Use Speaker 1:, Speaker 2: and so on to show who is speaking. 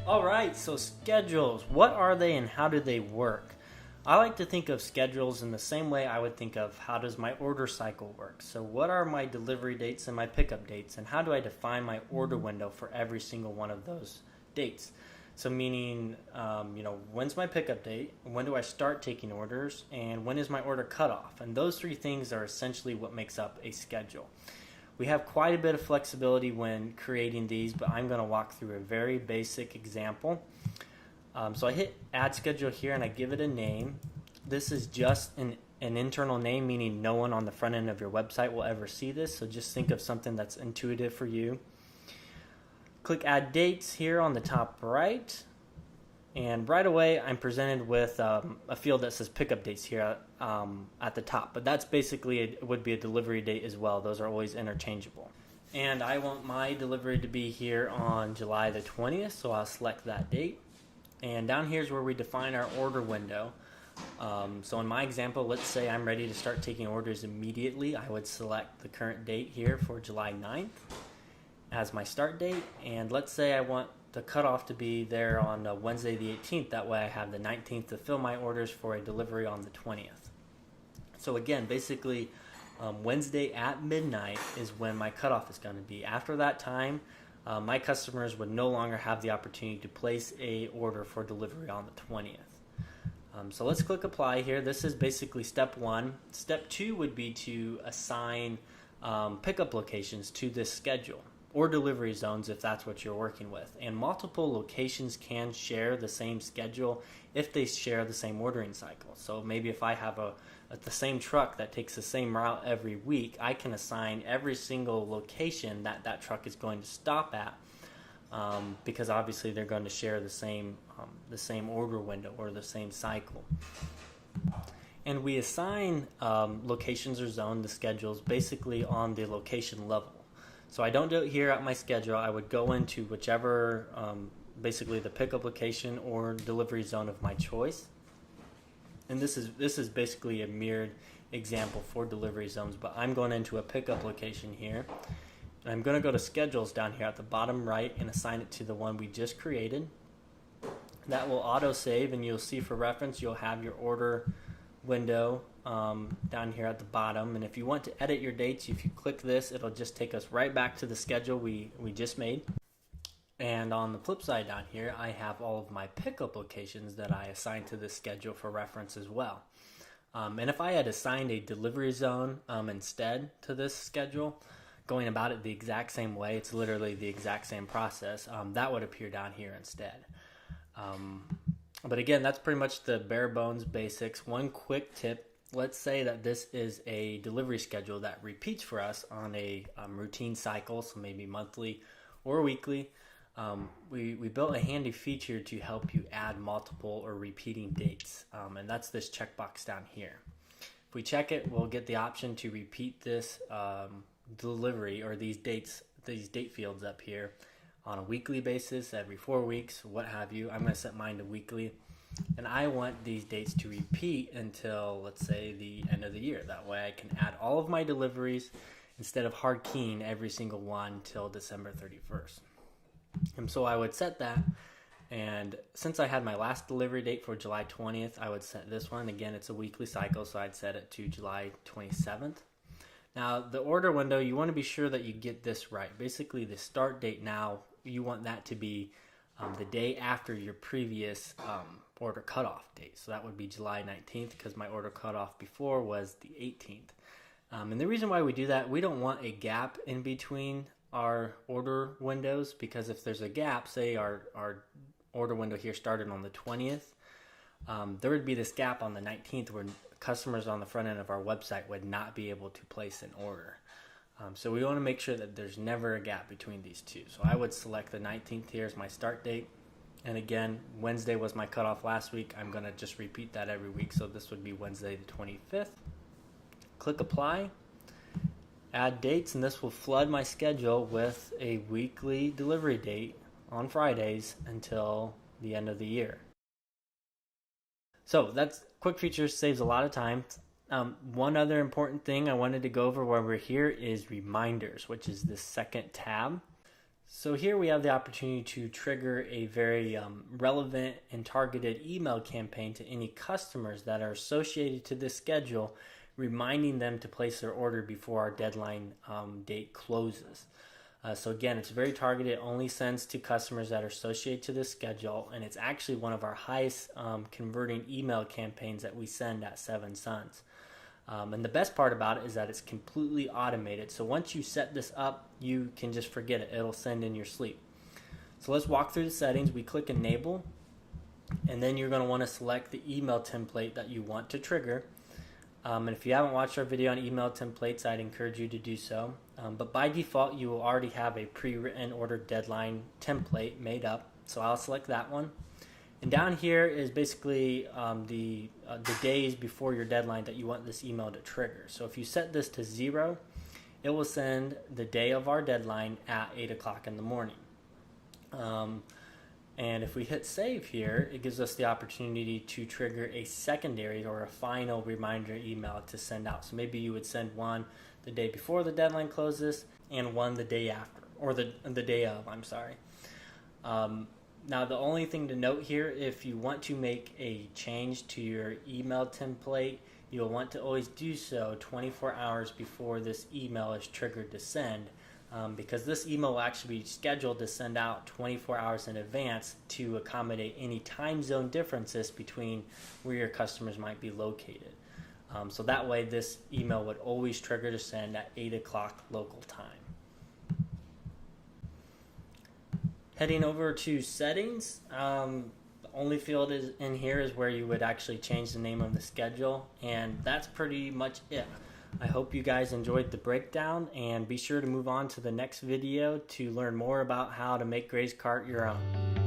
Speaker 1: Alright, so schedules. What are they and how do they work? I like to think of schedules in the same way I would think of how does my order cycle work. So what are my delivery dates and my pickup dates, and how do I define my order window for every single one of those dates? So meaning, when's my pickup date, when do I start taking orders, and when is my order cutoff? And those three things are essentially what makes up a schedule. We have quite a bit of flexibility when creating these, but I'm going to walk through a very basic example. So I hit add schedule here and I give it a name. This is just an internal name, meaning no one on the front end of your website will ever see this. So just think of something that's intuitive for you. Click add dates here on the top right. And right away I'm presented with a field that says pickup dates here at the top. But that's basically, would be a delivery date as well. Those are always interchangeable. And I want my delivery to be here on July the 20th, so I'll select that date. And down here is where we define our order window. So in my example, let's say I'm ready to start taking orders immediately. I would select the current date here for July 9th as my start date. And let's say I want the cutoff to be there on Wednesday the 18th. That way I have the 19th to fill my orders for a delivery on the 20th. So again, basically Wednesday at midnight is when my cutoff is going to be. After that time, my customers would no longer have the opportunity to place a order for delivery on the 20th. So let's click apply here. This is basically step one. Step two would be to assign pickup locations to this schedule, or delivery zones if that's what you're working with. And multiple locations can share the same schedule if they share the same ordering cycle. So maybe if I have the same truck that takes the same route every week, I can assign every single location that truck is going to stop at, because obviously they're going to share the same order window or the same cycle. And we assign locations or zone the schedules basically on the location level. So I don't do it here at my schedule. I would go into whichever, basically the pickup location or delivery zone of my choice. And this is basically a mirrored example for delivery zones, but I'm going into a pickup location here. And I'm going to go to schedules down here at the bottom right and assign it to the one we just created. That will auto save, and you'll see for reference you'll have your order window down here at the bottom. And if you want to edit your dates, if you click this, it'll just take us right back to the schedule we just made. And on the flip side down here, I have all of my pickup locations that I assigned to this schedule for reference as well. And if I had assigned a delivery zone instead to this schedule, going about it the exact same way, it's literally the exact same process, that would appear down here instead. But again, that's pretty much the bare bones basics. One quick tip, let's say that this is a delivery schedule that repeats for us on a routine cycle, so maybe monthly or weekly. We built a handy feature to help you add multiple or repeating dates, and that's this checkbox down here. If we check it, we'll get the option to repeat this delivery or these date fields up here on a weekly basis, every 4 weeks, what have you. I'm going to set mine to weekly, and I want these dates to repeat until, let's say, the end of the year. That way I can add all of my deliveries instead of hard keying every single one till December 31st. And so I would set that, and since I had my last delivery date for July 20th, I would set this one. Again, it's a weekly cycle, so I'd set it to July 27th. Now, the order window, you want to be sure that you get this right. Basically, the start date now, you want that to be the day after your previous order cutoff date. So that would be July 19th, because my order cutoff before was the 18th. And the reason why we do that, we don't want a gap in between our order windows, because if there's a gap, say our order window here started on the 20th, there would be this gap on the 19th where customers on the front end of our website would not be able to place an order. So we want to make sure that there's never a gap between these two. So I would select the 19th here as my start date. And again, Wednesday was my cutoff last week. I'm going to just repeat that every week. So this would be Wednesday the 25th. Click apply. Add dates, and this will flood my schedule with a weekly delivery date on Fridays until the end of the year. So that's quick feature, saves a lot of time. One other important thing I wanted to go over while we're here is reminders, which is the second tab. So here we have the opportunity to trigger a very relevant and targeted email campaign to any customers that are associated to this schedule, reminding them to place their order before our deadline date closes. So again, it's very targeted, only sends to customers that are associated to this schedule, and it's actually one of our highest converting email campaigns that we send at Seven Sons. And the best part about it is that it's completely automated. So once you set this up, you can just forget it. It'll send in your sleep. So let's walk through the settings. We click Enable, and then you're going to want to select the email template that you want to trigger. And if you haven't watched our video on email templates, I'd encourage you to do so. But by default, you will already have a pre-written order deadline template made up. So I'll select that one. And down here is basically the days before your deadline that you want this email to trigger. So if you set this to 0, it will send the day of our deadline at 8 o'clock in the morning. And if we hit save here, it gives us the opportunity to trigger a secondary or a final reminder email to send out. So maybe you would send one the day before the deadline closes and one the day after, or the day of, I'm sorry. Now, the only thing to note here, if you want to make a change to your email template, you'll want to always do so 24 hours before this email is triggered to send, because this email will actually be scheduled to send out 24 hours in advance to accommodate any time zone differences between where your customers might be located. So that way, this email would always trigger to send at 8 o'clock local time. Heading over to settings, the only field in here is where you would actually change the name of the schedule, and that's pretty much it. I hope you guys enjoyed the breakdown, and be sure to move on to the next video to learn more about how to make Gray's Cart your own.